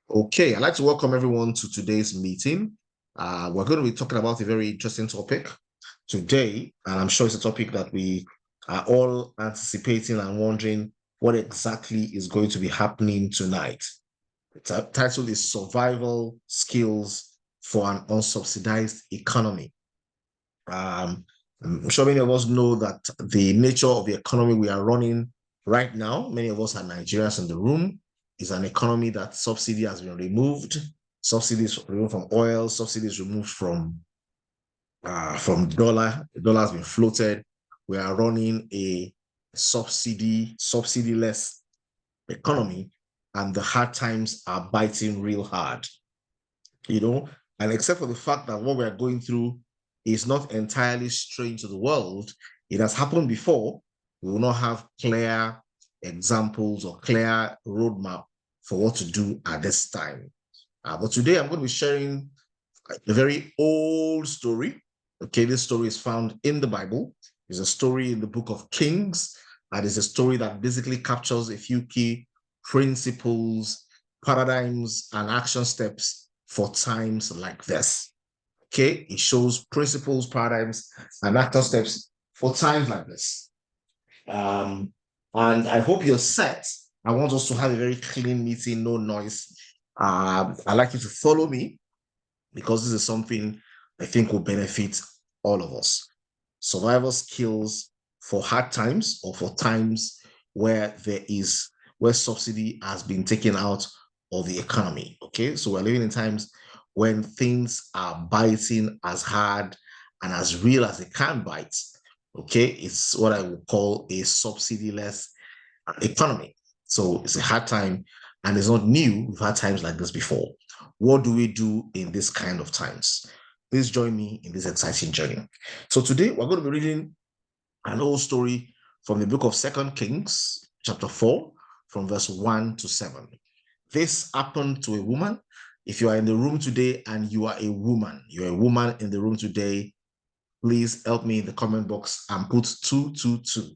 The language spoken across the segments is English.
Okay, I'd like to welcome everyone to today's meeting. We're going to be talking about a very interesting topic today, and I'm sure it's a topic that we are all anticipating and wondering what exactly is going to be happening tonight. The title is Survival Skills for an Unsubsidized Economy. I'm sure many of us know that the nature of the economy we are running right now, many of us are Nigerians in the room, is an economy that subsidy has been removed, subsidies removed from oil, subsidies removed from dollar. The dollar has been floated. We are running a subsidyless economy, and the hard times are biting real hard. you know, and except for the fact that what we are going through is not entirely strange to the world, it has happened before. We will not have clear examples or clear roadmap for what to do at this time. But today I'm going to be sharing a very old story. Okay, this story is found in the Bible. It's a story in the book of Kings, and it's a story that basically captures a few key principles, paradigms, and action steps for times like this. Okay, it shows principles, paradigms, and action steps for times like this. And I hope you're set. I want us to have a very clean meeting, no noise. I'd like you to follow me because this is something I think will benefit all of us. Survival skills for hard times or for times where where subsidy has been taken out of the economy. Okay, so we're living in times when things are biting as hard and as real as they can bite. Okay, it's what I would call a subsidyless economy. So it's a hard time and it's not new. We've had times like this before. What do we do in this kind of times? Please join me in this exciting journey. So today we're going to be reading an old story from the book of 2 Kings, chapter 4, from verse 1 to 7. This happened to a woman. If you are in the room today and you're a woman in the room today, please help me in the comment box and put 222.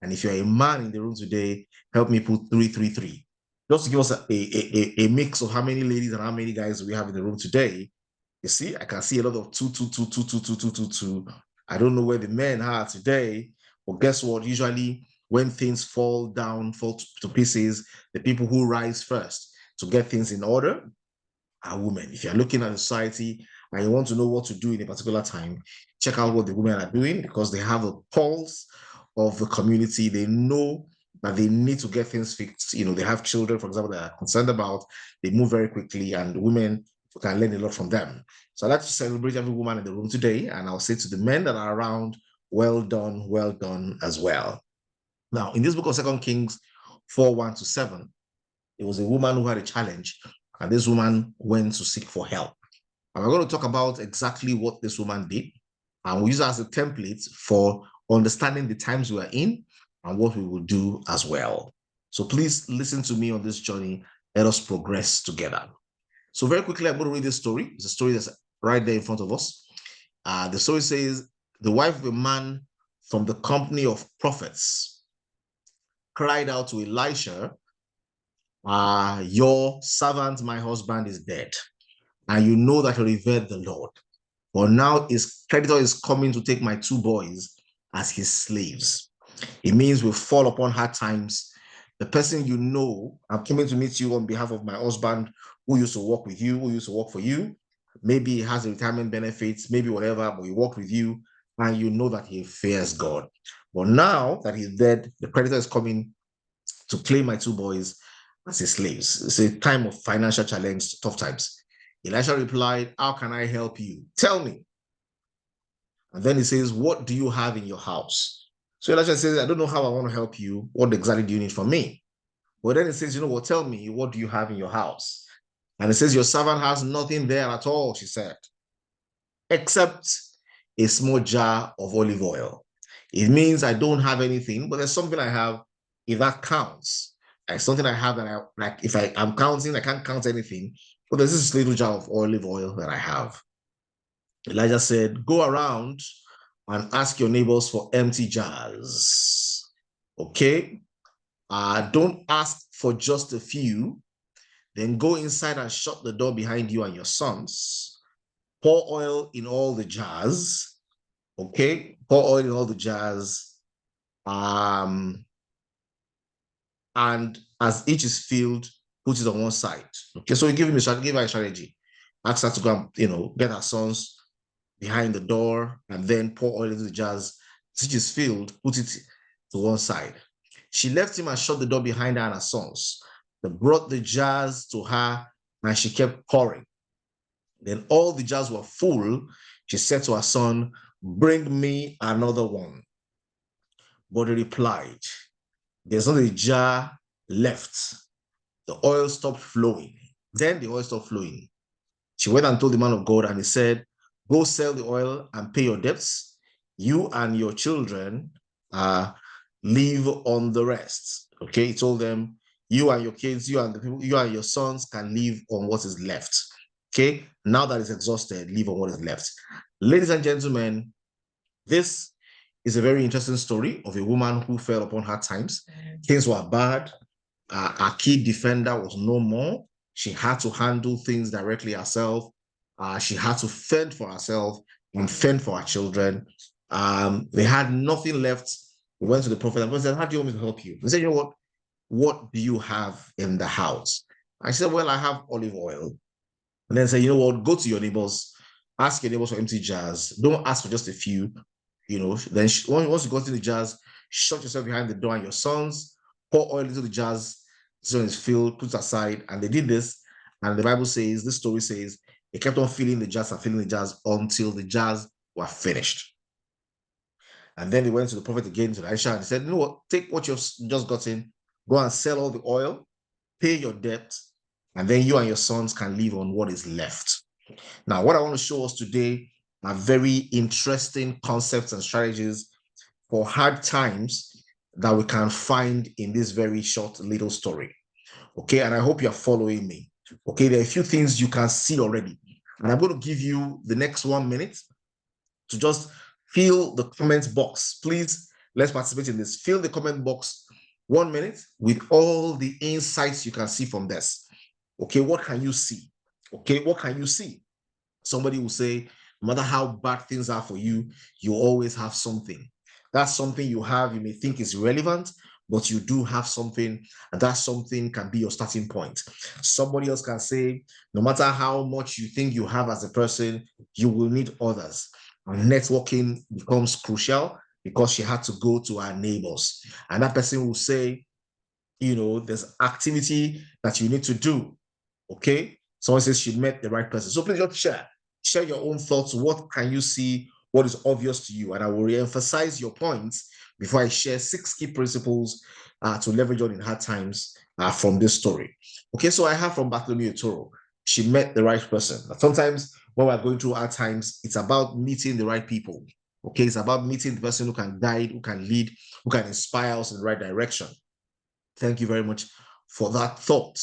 And if you're a man in the room today, help me put 333. Just to give us a mix of how many ladies and how many guys we have in the room today. You see, I can see a lot of 222. I don't know where the men are today, but guess what? Usually, when things fall down, fall to pieces, the people who rise first to get things in order are women. If you're looking at the society and you want to know what to do in a particular time, check out what the women are doing because they have a pulse of the community. They know that they need to get things fixed. They have children, for example, that are concerned about. They move very quickly, and women can learn a lot from them. So I'd like to celebrate every woman in the room today, and I'll say to the men that are around, well done as well. Now, in this book of 2 Kings 4, 1 to 7, it was a woman who had a challenge, and this woman went to seek for help. And we're going to talk about exactly what this woman did, and we use it as a template for understanding the times we are in and what we will do as well. So please listen to me on this journey. Let us progress together. So very quickly, I'm going to read this story. It's a story that's right there in front of us. The story says, the wife of a man from the company of prophets cried out to Elisha, your servant, my husband, is dead, and you know that he revered the Lord. But now his creditor is coming to take my two boys as his slaves. It means we fall upon hard times. The person you know, I'm coming to meet you on behalf of my husband who used to work with you, who used to work for you. Maybe he has a retirement benefits, maybe whatever, but he worked with you and you know that he fears God. But now that he's dead, the creditor is coming to claim my two boys as his slaves. It's a time of financial challenge, tough times. Elisha replied, how can I help you? Tell me. And then he says, what do you have in your house? So Elisha says, I don't know how I want to help you. What exactly do you need from me? But then he says, you know what, tell me, what do you have in your house? And it says, your servant has nothing there at all, she said, except a small jar of olive oil. It means I don't have anything, but there's something I have, if that counts. Like something I have that if I'm counting, I can't count anything, but there's this little jar of olive oil that I have. Elijah said, go around and ask your neighbors for empty jars. Okay? Don't ask for just a few. Then go inside and shut the door behind you and your sons. Pour oil in all the jars. Okay, pour oil in all the jars. And as each is filled, put it on one side. Okay, so we give her a strategy. Ask her to go and get her sons behind the door and then pour oil into the jars. As each is filled, put it to one side. She left him and shut the door behind her and her sons. They brought the jars to her and she kept pouring. Then all the jars were full. She said to her son, "Bring me another one." But he replied, "There's not a jar left." The oil stopped flowing. Then the oil stopped flowing. She went and told the man of God, and he said, "Go sell the oil and pay your debts. You and your children live on the rest." Okay, he told them, "You and your kids, you and your sons can live on what is left." Okay, now that it's exhausted, live on what is left. Ladies and gentlemen, this is a very interesting story of a woman who fell upon hard times. Things were bad. Our key defender was no more. She had to handle things directly herself. She had to fend for herself and fend for her children. They had nothing left. We went to the prophet and said, "How do you want me to help you?" He said, "You know what? What do you have in the house?" I said, "Well, I have olive oil." And then say, "You know what? Go to your neighbors, ask your neighbors for empty jars. Don't ask for just a few. Then once you got in the jars, shut yourself behind the door and your sons, pour oil into the jars, so it's filled, put aside." And they did this. And the Bible says, this story says, they kept on filling the jars and filling the jars until the jars were finished. And then they went to the prophet again, to Elisha, and he said, "You know what? Take what you've just gotten, go and sell all the oil, pay your debt, and then you and your sons can live on what is left." Now, what I want to show us today are very interesting concepts and strategies for hard times that we can find in this very short little story. Okay, and I hope you're following me. Okay, there are a few things you can see already. And I'm going to give you the next 1 minute to just fill the comment box. Please, let's participate in this. Fill the comment box 1 minute with all the insights you can see from this. Okay, what can you see? Okay, what can you see? Somebody will say, no matter how bad things are for you, you always have something. That's something you have, you may think is relevant, but you do have something, and that something can be your starting point. Somebody else can say, no matter how much you think you have as a person, you will need others. And networking becomes crucial because she had to go to her neighbors. And that person will say, there's activity that you need to do. Okay. Someone says she met the right person. So please just share your own thoughts. What can you see? What is obvious to you? And I will re-emphasize your points before I share 6 key principles to leverage on in hard times from this story. Okay, so I have from Bartholomew Toro. She met the right person. Sometimes when we're going through hard times, it's about meeting the right people. Okay, it's about meeting the person who can guide, who can lead, who can inspire us in the right direction. Thank you very much for that thought.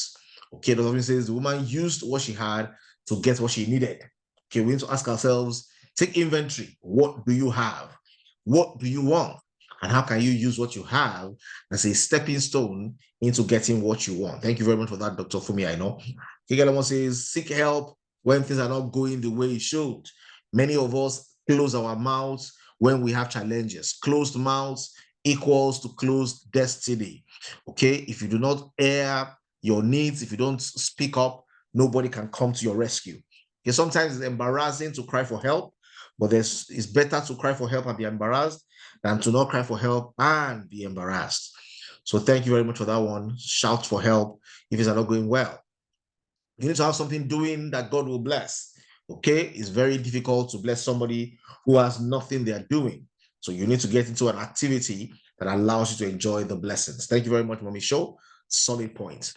Okay, the Bible says the woman used what she had to get what she needed. Okay, we need to ask ourselves, take inventory. What do you have? What do you want? And how can you use what you have as a stepping stone into getting what you want? Thank you very much for that, Dr. Fumi. I know. Kigalamo says, seek help when things are not going the way it should. Many of us close our mouths when we have challenges. Closed mouths equals to closed destiny. Okay, if you do not air your needs, if you don't speak up, nobody can come to your rescue. Okay, sometimes it's embarrassing to cry for help, but it's better to cry for help and be embarrassed than to not cry for help and be embarrassed. So thank you very much for that one. Shout for help if it's not going well. You need to have something doing that God will bless. Okay, it's very difficult to bless somebody who has nothing they're doing. So you need to get into an activity that allows you to enjoy the blessings. Thank you very much, Mommy Show. Solid point.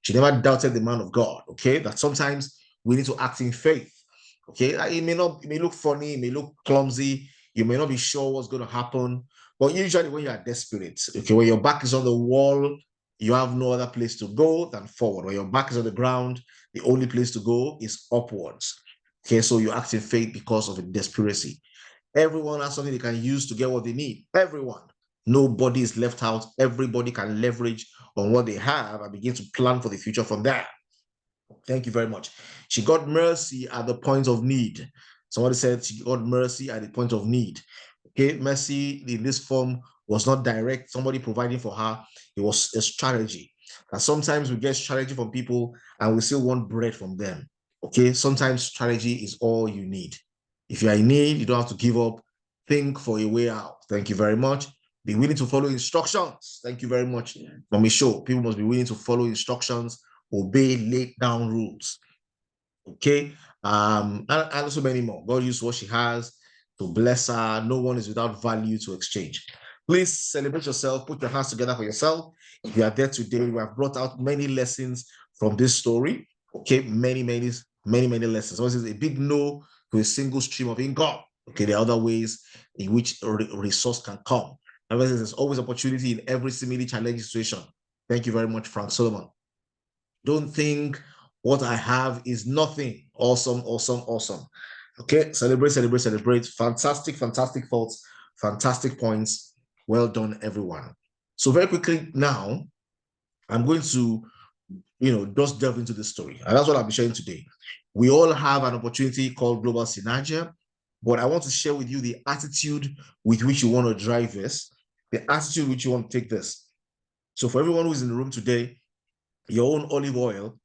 She never doubted the man of God. Okay, that sometimes we need to act in faith. Okay, it may look funny, it may look clumsy, you may not be sure what's going to happen, but usually when you are desperate, okay, when your back is on the wall, you have no other place to go than forward. When your back is on the ground, the only place to go is upwards. Okay, so you act in faith because of a desperation. Everyone has something they can use to get what they need. Everyone. Nobody is left out. Everybody can leverage on what they have and begin to plan for the future from there. Thank you very much. She got mercy at the point of need. Somebody said she got mercy at the point of need. Okay, mercy in this form was not direct, somebody providing for her. It was a strategy. And sometimes we get strategy from people and we still want bread from them. Okay, sometimes strategy is all you need. If you are in need, you don't have to give up. Think for a way out. Thank you very much. Be willing to follow instructions. Thank you very much. From a show, people must be willing to follow instructions, obey laid down rules. Okay. And so many more. God used what she has to bless her. No one is without value to exchange. Please celebrate yourself. Put your hands together for yourself. If you are there today, we have brought out many lessons from this story. Okay, many lessons. So this is a big no to a single stream of income. Okay, there are other ways in which a resource can come. However, there's always opportunity in every seemingly challenging situation. Thank you very much, Frank Solomon. Don't think what I have is nothing. Awesome, awesome, awesome. Okay, celebrate, celebrate, celebrate. Fantastic, fantastic thoughts, fantastic points. Well done, everyone. So very quickly now, I'm going to, just delve into this story. And that's what I'll be sharing today. We all have an opportunity called Global Synergia, but I want to share with you the attitude with which you want to drive this, the attitude which you want to take this. So for everyone who's in the room today, your own olive oil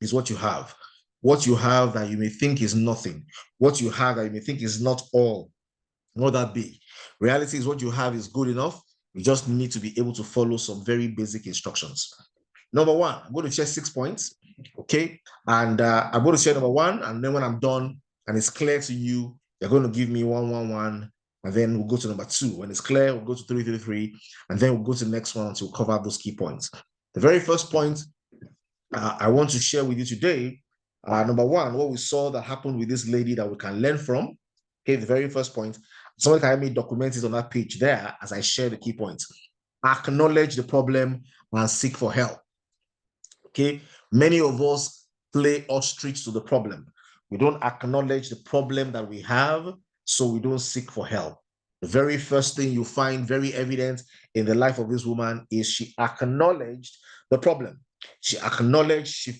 is what you have. What you have that you may think is nothing. What you have that you may think is not all, not that big. Reality is what you have is good enough. You just need to be able to follow some very basic instructions. Number one, I'm going to share 6 points, okay? And I'm going to share number one, and then when I'm done and it's clear to you, you're going to give me 111, and then we'll go to number two. When it's clear, we'll go to 333, and then we'll go to the next one until we cover those key points. The very first point I want to share with you today, number one, what we saw that happened with this lady that we can learn from. Okay, the very first point. Somebody can help me document it on that page there as I share the key points. Acknowledge the problem and seek for help. Okay, many of us play ostrich to the problem. We don't acknowledge the problem that we have, so we don't seek for help. The very first thing you find very evident in the life of this woman is she acknowledged the problem. She acknowledged she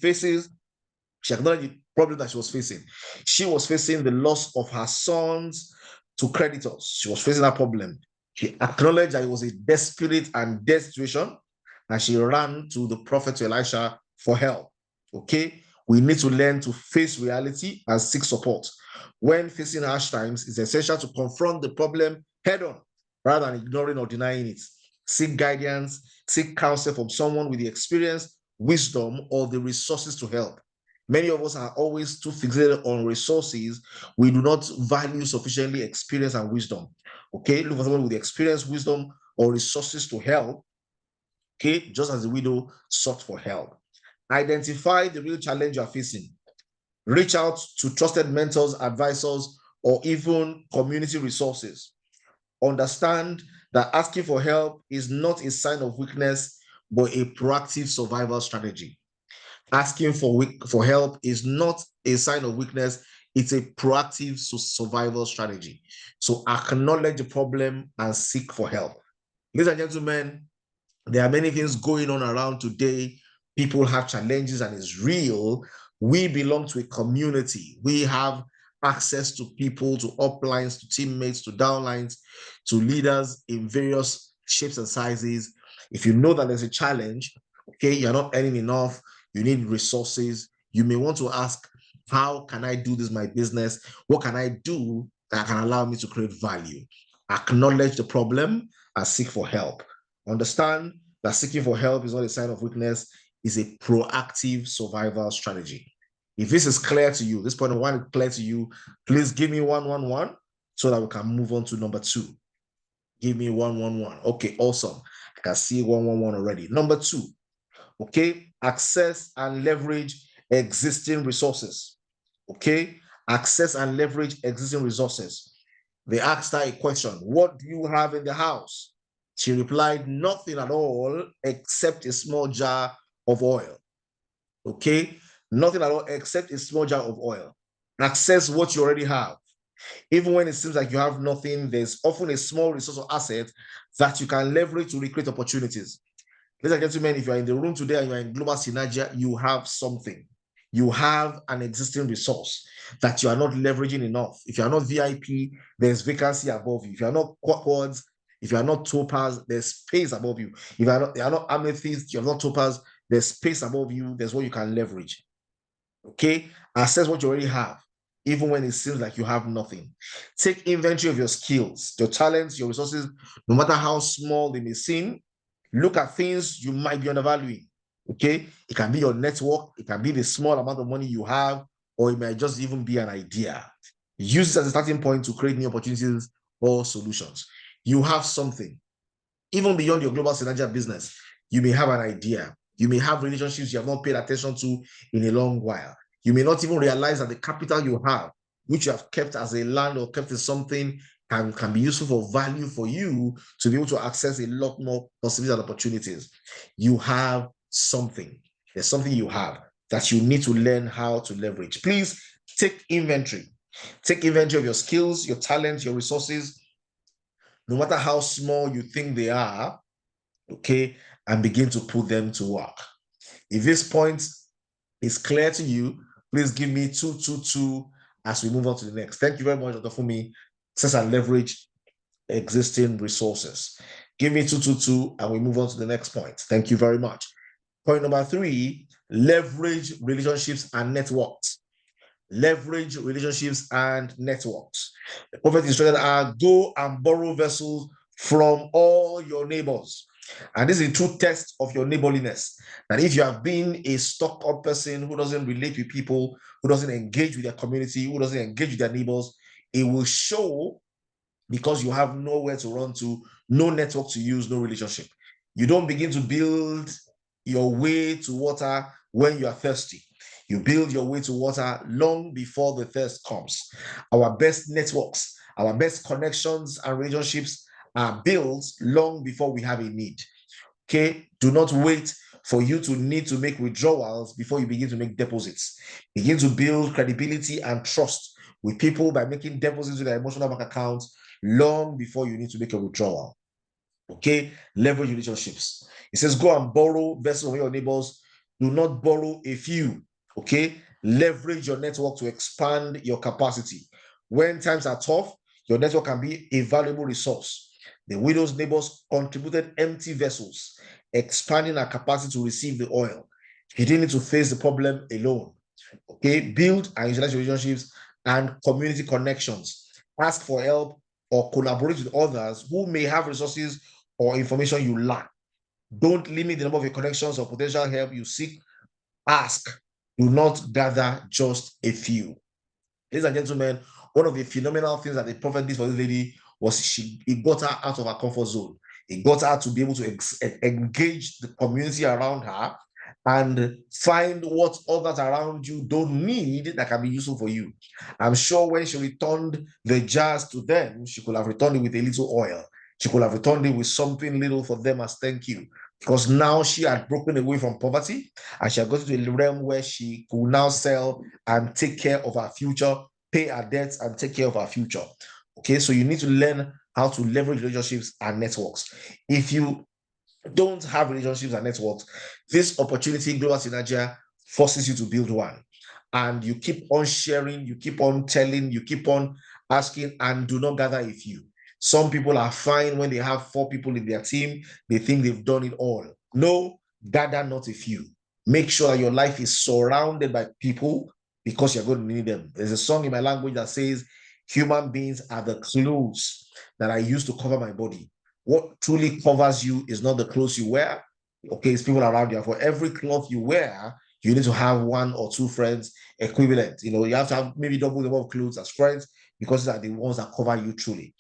acknowledged the problem that she was facing. She was facing the loss of her sons to creditors. She was facing that problem. She acknowledged that it was a desperate and dead situation, and she ran to the prophet Elisha for help. Okay, we need to learn to face reality and seek support. When facing harsh times, it's essential to confront the problem head on rather than ignoring or denying it. Seek guidance, seek counsel from someone with the experience, wisdom, or the resources to help. Many of us are always too fixated on resources. We do not value sufficiently experience and wisdom. Okay, look for someone with experience, wisdom, or resources to help. Okay, just as the widow sought for help. Identify the real challenge you are facing. Reach out to trusted mentors, advisors, or even community resources. Understand that asking for help is not a sign of weakness, but a proactive survival strategy. Asking for help is not a sign of weakness, it's a proactive survival strategy. So acknowledge the problem and seek for help. Ladies and gentlemen, there are many things going on around today. People have challenges and it's real. We belong to a community. We have access to people, to uplines, to teammates, to downlines, to leaders in various shapes and sizes. If you know that there's a challenge, okay, you're not earning enough, you need resources, you may want to ask, how can I do this, my business? What can I do that can allow me to create value? Acknowledge the problem and seek for help. Understand that seeking for help is not a sign of weakness, it's a proactive survival strategy. If this is clear to you, this point of one is clear to you, please give me 111 so that we can move on to number two. Give me 111. Okay, awesome. I can see 111 already. Number two, okay, access and leverage existing resources. Okay, access and leverage existing resources. They asked her a question, what do you have in the house? She replied, nothing at all except a small jar of oil. Okay, nothing at all except a small jar of oil. Access what you already have. Even when it seems like you have nothing, there's often a small resource or asset that you can leverage to recreate opportunities. Ladies and gentlemen, if you're in the room today and you're in Global Synergia, you have something. you have an existing resource that you are not leveraging enough. If you are not VIP, there's vacancy above you. If you are not quads, if you are not topaz, there's space above you. If you are not amethyst, you are not topaz, there's space above you. There's what you can leverage. Okay, assess what you already have, even when it seems like you have nothing. Take inventory of your skills, your talents, your resources, no matter how small they may seem. Look at things you might be undervaluing. Okay, it can be your network, it can be the small amount of money you have, or it might just even be an idea. Use it as a starting point to create new opportunities or solutions. You have something, even beyond your global synergy business. You may have an idea. You may have relationships you have not paid attention to in a long while. You may not even realize that the capital you have, which you have kept as a land or kept as something, can be useful for value for you to be able to access a lot more possibilities and opportunities. You have something. There's something you have that you need to learn how to leverage. Please take inventory. Take inventory of your skills, your talents, your resources, no matter how small you think they are, okay, and begin to put them to work. If this point is clear to you, please give me 222 as we move on to the next. Thank you very much, Dr. Fumi. Since I leverage existing resources. Give me 222 and we move on to the next point. Thank you very much. Point number 3, leverage relationships and networks. Leverage relationships and networks. The prophet instructed are go and borrow vessels from all your neighbors. And this is a true test of your neighborliness. That if you have been a stuck-up person who doesn't relate with people, who doesn't engage with their community, who doesn't engage with their neighbors, it will show because you have nowhere to run to, no network to use, no relationship. You don't begin to build your way to water when you are thirsty. You build your way to water long before the thirst comes. Our best networks, our best connections and relationships are built long before we have a need. Okay, do not wait for you to need to make withdrawals before you begin to make deposits. Begin to build credibility and trust with people by making deposits to their emotional bank accounts long before you need to make a withdrawal. Okay, leverage relationships. It says, go and borrow vessels from your neighbors. Do not borrow a few. Okay, leverage your network to expand your capacity. When times are tough, your network can be a valuable resource. The widow's neighbors contributed empty vessels, expanding our capacity to receive the oil. She didn't need to face the problem alone. Okay, build and utilize relationships and community connections. Ask for help or collaborate with others who may have resources or information you lack. Don't limit the number of your connections or potential help you seek. Ask. Do not gather just a few. Ladies and gentlemen, one of the phenomenal things that the prophet did for this lady was he got her out of her comfort zone. He got her to be able to engage the community around her and find what others around you don't need that can be useful for you. I'm sure when she returned the jars to them, she could have returned it with a little oil. She could have returned it with something little for them as thank you. Because now she had broken away from poverty and she had got into a realm where she could now sell and take care of her future, pay her debts and take care of her future. Okay, so you need to learn how to leverage relationships and networks. If you don't have relationships and networks, this opportunity, Global Synergia, forces you to build one. And you keep on sharing, you keep on telling, you keep on asking, and do not gather a few. Some people are fine when they have 4 people in their team. They think they've done it all. No, gather not a few. Make sure that your life is surrounded by people because you're going to need them. There's a song in my language that says, human beings are the clothes that I use to cover my body. What truly covers you is not the clothes you wear. Okay, it's people around you. For every cloth you wear, you need to have 1 or 2 friends equivalent. You know, you have to have maybe double the number of clothes as friends because these are the ones that cover you truly.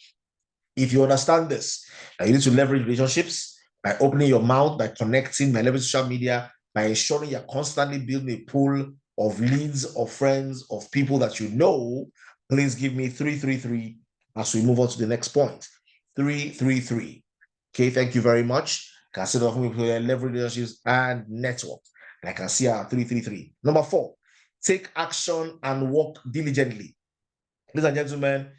If you understand this, you need to leverage relationships by opening your mouth, by connecting, by leveraging social media, by ensuring you're constantly building a pool of leads, of friends, of people that you know. Please give me 333 as we move on to the next point. 333. Okay, thank you very much. Consider leverage relationships and network. And I can see our 333. Number 4, take action and work diligently. Ladies and gentlemen,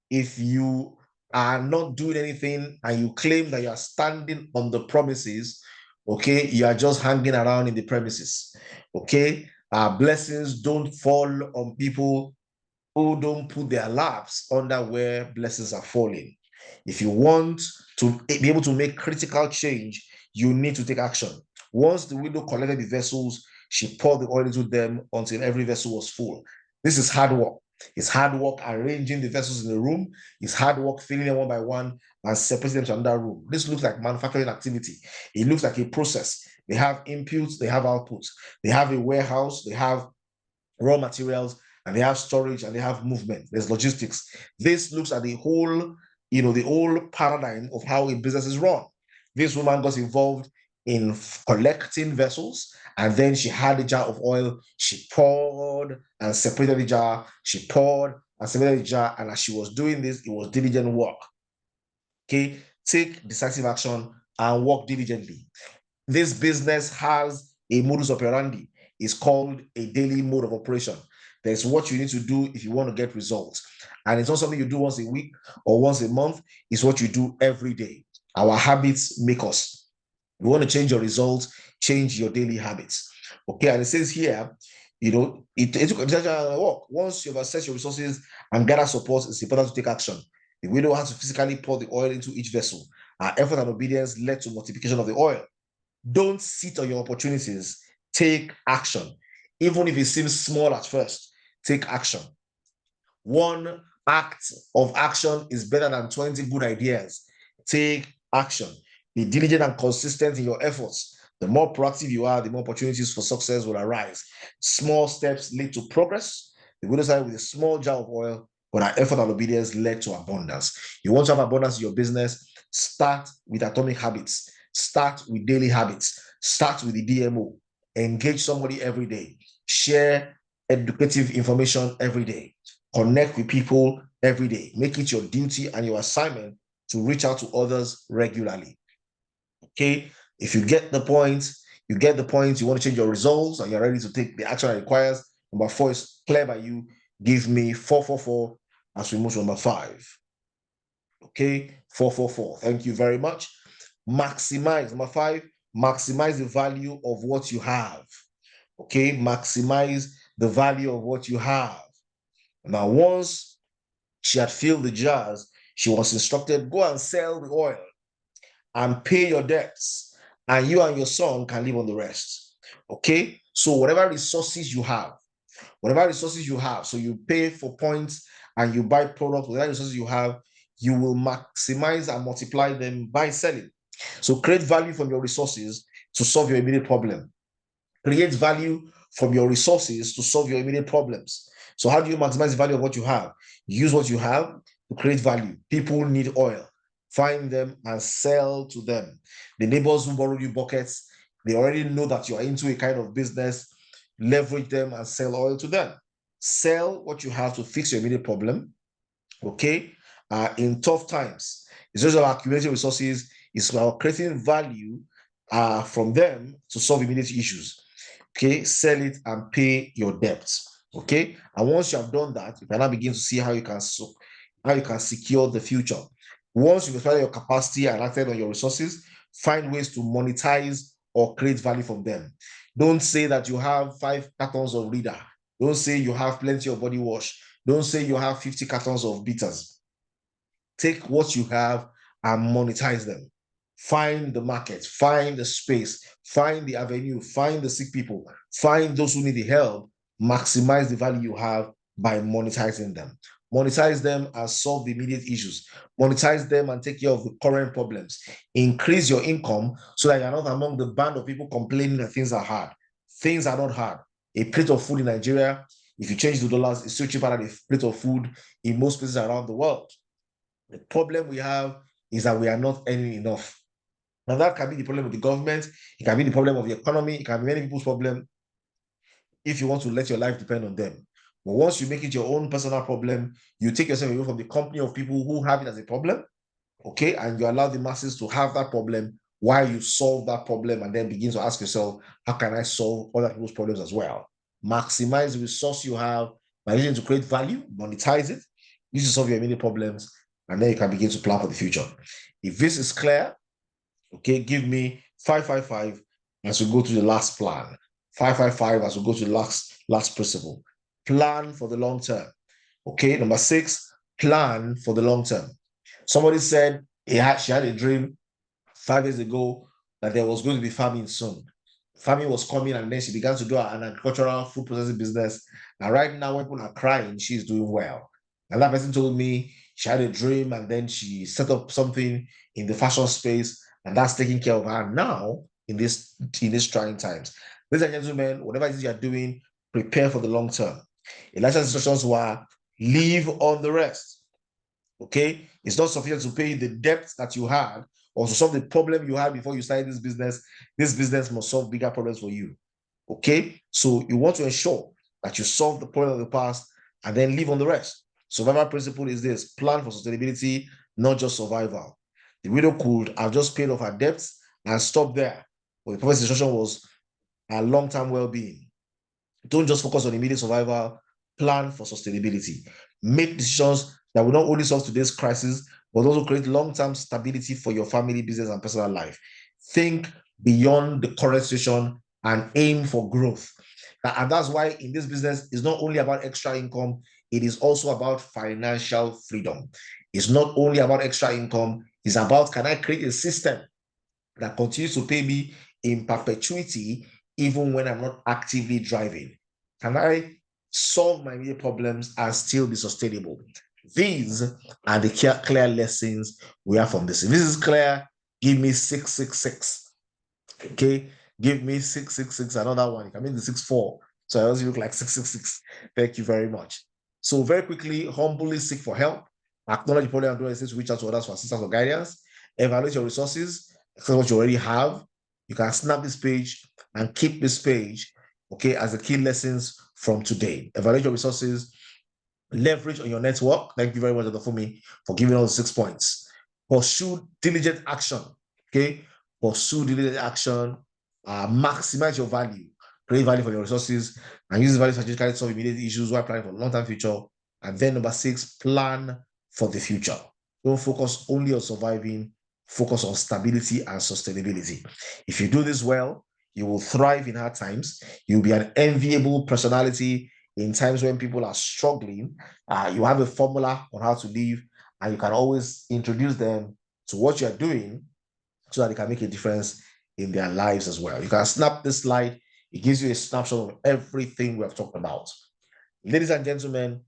if you are not doing anything and you claim that you are standing on the promises, okay, you are just hanging around in the premises. Okay, Blessings don't fall on people who don't put their laps under where blessings are falling. If you want to be able to make critical change, you need to take action. Once the widow collected the vessels, she poured the oil into them until every vessel was full. This is hard work. It's hard work arranging the vessels in the room. It's hard work filling them one by one and separating them to another room. This looks like manufacturing activity. It looks like a process. They have inputs, they have outputs. They have a warehouse, they have raw materials, and they have storage, and they have movement. There's logistics. This looks at the whole, the whole paradigm of how a business is run. This woman got involved in collecting vessels, and then she had a jar of oil. She poured and separated the jar. She poured and separated the jar, and as she was doing this, it was diligent work. Okay, take decisive action and work diligently. This business has a modus operandi. It's called a daily mode of operation. There's what you need to do if you want to get results. And it's not something you do once a week or once a month. It's what you do every day. Our habits make us. You want to change your results, change your daily habits. Okay, and it says here, once you've assessed your resources and gather support, it's important to take action. The widow has to physically pour the oil into each vessel. Our effort and obedience led to multiplication of the oil. Don't sit on your opportunities. Take action. Even if it seems small at first, take action. One act of action is better than 20 good ideas. Take action. Be diligent and consistent in your efforts. The more proactive you are, the more opportunities for success will arise. Small steps lead to progress. The widow started with a small jar of oil, but her effort and obedience led to abundance. You want to have abundance in your business? Start with atomic habits. Start with daily habits. Start with the DMO. Engage somebody every day. Share educative information every day. Connect with people every day. Make it your duty and your assignment to reach out to others regularly. Okay? If you get the point, you want to change your results, and you're ready to take the action it requires. Number 4 is clear by you. Give me 444 as we move to number 5. Okay? 444. Thank you very much. Maximize. Number 5, maximize the value of what you have. Okay? Maximize the value of what you have. Now, once she had filled the jars, she was instructed, go and sell the oil and pay your debts, and you and your son can live on the rest. Okay? So whatever resources you have, so you pay for points and you buy products, whatever resources you have, you will maximize and multiply them by selling. So create value from your resources to solve your immediate problem. Create value from your resources to solve your immediate problems. So how do you maximize the value of what you have? Use what you have to create value. People need oil. Find them and sell to them. The neighbors who borrowed you buckets, they already know that you are into a kind of business. Leverage them and sell oil to them. Sell what you have to fix your immediate problem. Okay? In tough times, it's just about accumulating resources. It's about creating value from them to solve immediate issues. Okay? Sell it and pay your debts. Okay? And once you have done that, you can now begin to see how you can secure the future. Once you've expanded your capacity and acted on your resources, find ways to monetize or create value from them. Don't say that you have 5 cartons of Reader. Don't say you have plenty of body wash. Don't say you have 50 cartons of bitters. Take what you have and monetize them. Find the market, find the space, find the avenue, find the sick people, find those who need the help. Maximize the value you have by monetizing them. Monetize them and solve the immediate issues. Monetize them and take care of the current problems. Increase your income so that you're not among the band of people complaining that things are hard. Things are not hard. A plate of food in Nigeria, if you change the dollars, it's still cheaper than a plate of food in most places around the world. The problem we have is that we are not earning enough. Now, that can be the problem with the government. It can be the problem of the economy. It can be many people's problem if you want to let your life depend on them. But once you make it your own personal problem, you take yourself away from the company of people who have it as a problem, okay? And you allow the masses to have that problem while you solve that problem, and then begin to ask yourself, how can I solve other people's problems as well? Maximize the resource you have by using it to create value, monetize it, use it to solve your immediate problems, and then you can begin to plan for the future. If this is clear, okay, give me 555 as we go to the last plan. 555 as we go to the last principle. Plan for the long term. Okay, number 6, plan for the long term. Somebody said she had a dream 5 years ago that there was going to be famine soon. Famine was coming, and then she began to do an agricultural food processing business. And right now, when people are crying, she's doing well. And that person told me she had a dream, and then she set up something in the fashion space, and that's taking care of her now in this trying times. Ladies and gentlemen, whatever it is you're doing, prepare for the long term. Elisha's instructions were live on the rest. Okay, it's not sufficient to pay the debt that you had or to solve the problem you had before you started this business. This business must solve bigger problems for you. Okay, so you want to ensure that you solve the problem of the past and then live on the rest. Survival principle is this: plan for sustainability, not just survival. The widow could have just paid off her debts and stopped there, but the prophet's instruction was a long-term well-being. Don't just focus on immediate survival, plan for sustainability. Make decisions that will not only solve today's crisis, but also create long-term stability for your family, business, and personal life. Think beyond the current situation and aim for growth. And that's why in this business, it's not only about extra income, it is also about financial freedom. It's not only about extra income, it's about, can I create a system that continues to pay me in perpetuity, even when I'm not actively driving? Can I solve my immediate problems and still be sustainable? These are the clear lessons we have from this. If this is clear, give me 666. Okay, give me 666. Another one. You can make the 64. So I also look like 666. Thank you very much. So very quickly, humbly seek for help. Acknowledge the problem and do anything to reach out to others for assistance or guidance. Evaluate your resources. Access what you already have. You can snap this page and keep this page, okay, as the key lessons from today. Evaluate your resources. Leverage on your network. Thank you very much, Dr. Fumi, for giving us 6 points. Pursue diligent action. Okay, pursue diligent action. Maximize your value. Create value for your resources and use value strategically to solve immediate issues while planning for long-term future. And then number 6, plan for the future. Don't focus only on surviving. Focus on stability and sustainability. If you do this well, you will thrive in hard times. You'll be an enviable personality in times when people are struggling. You have a formula on how to live, and you can always introduce them to what you're doing so that they can make a difference in their lives as well. You can snap this slide. It gives you a snapshot of everything we have talked about. Ladies and gentlemen,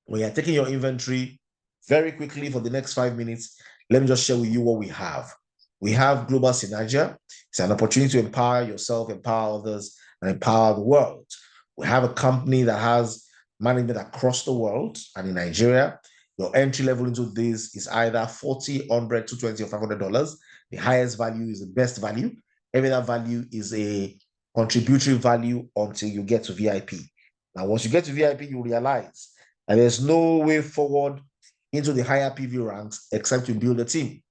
when you're taking your inventory very quickly for the next 5 minutes, let me just share with you what we have. We have Global Synergia. It's an opportunity to empower yourself, empower others, and empower the world. We have a company that has management across the world and in Nigeria. Your entry level into this is either $40, $100, $220, or $500. The highest value is the best value. Every other value is a contributory value until you get to VIP. Now, once you get to VIP, you realize that there's no way forward into the higher PV ranks except you build a team.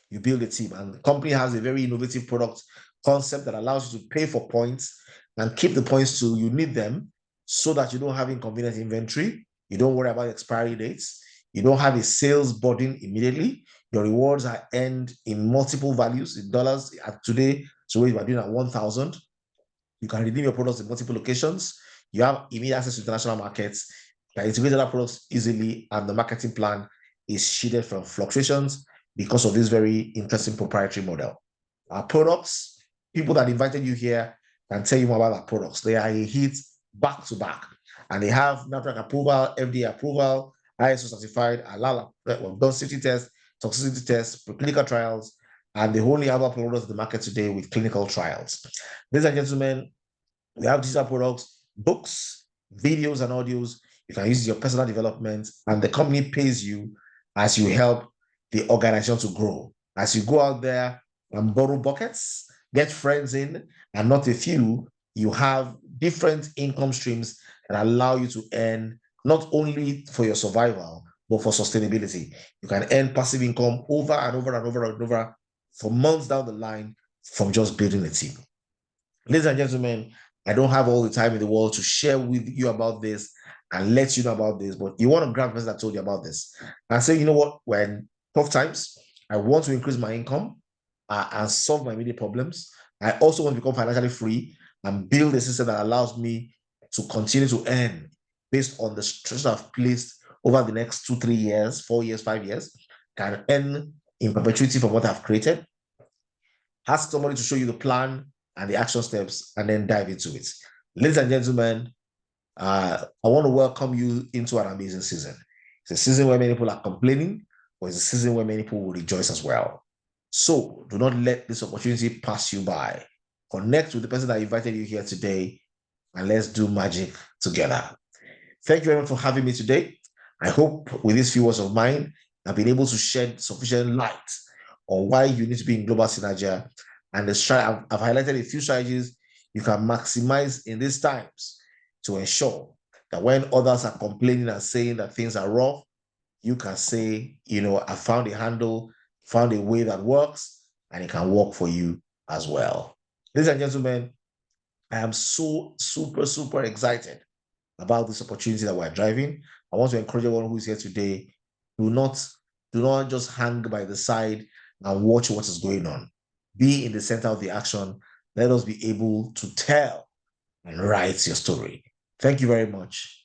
You build a team, and the company has a very innovative product concept that allows you to pay for points and keep the points till you need them, so that you don't have inconvenient inventory. You don't worry about expiry dates. You don't have a sales burden immediately. Your rewards are earned in multiple values in dollars. At today, so we are doing at 1,000. You can redeem your products in multiple locations. You have immediate access to international markets. You can integrate other products easily, and the marketing plan is shielded from fluctuations because of this very interesting proprietary model. Our products, people that invited you here can tell you more about our products. They are a hit back to back, and they have NAFDAC approval, FDA approval, ISO certified, ALAL. We've done safety tests, toxicity tests, preclinical trials, and they only have uploaded to the market today with clinical trials. Ladies and gentlemen, we have digital products, books, videos, and audios. You can use your personal development, and the company pays you as you help the organization to grow. As you go out there and borrow buckets, get friends in, and not a few, you have different income streams that allow you to earn not only for your survival, but for sustainability. You can earn passive income over and over and over and over for months down the line from just building a team. Ladies and gentlemen, I don't have all the time in the world to share with you about this and let you know about this, but you want to grab the person that told you about this and say, you know what, when tough times, I want to increase my income and solve my immediate problems. I also want to become financially free. and build a system that allows me to continue to earn based on the structure I've placed over the next 2, 3 years, 4 years, 5 years, can earn in perpetuity from what I've created. Ask somebody to show you the plan and the action steps, and then dive into it. Ladies and gentlemen, I want to welcome you into an amazing season. It's a season where many people are complaining, but it's a season where many people will rejoice as well. So do not let this opportunity pass you by. Connect with the person that invited you here today, and let's do magic together. Thank you very much for having me today. I hope with these few words of mine, I've been able to shed sufficient light on why you need to be in global synergy. And I've highlighted a few strategies you can maximize in these times to ensure that when others are complaining and saying that things are rough, you can say, I found a handle, found a way that works, and it can work for you as well. Ladies and gentlemen, I am so super, super excited about this opportunity that we're driving. I want to encourage everyone who is here today, do not just hang by the side and watch what is going on. Be in the center of the action. Let us be able to tell and write your story. Thank you very much.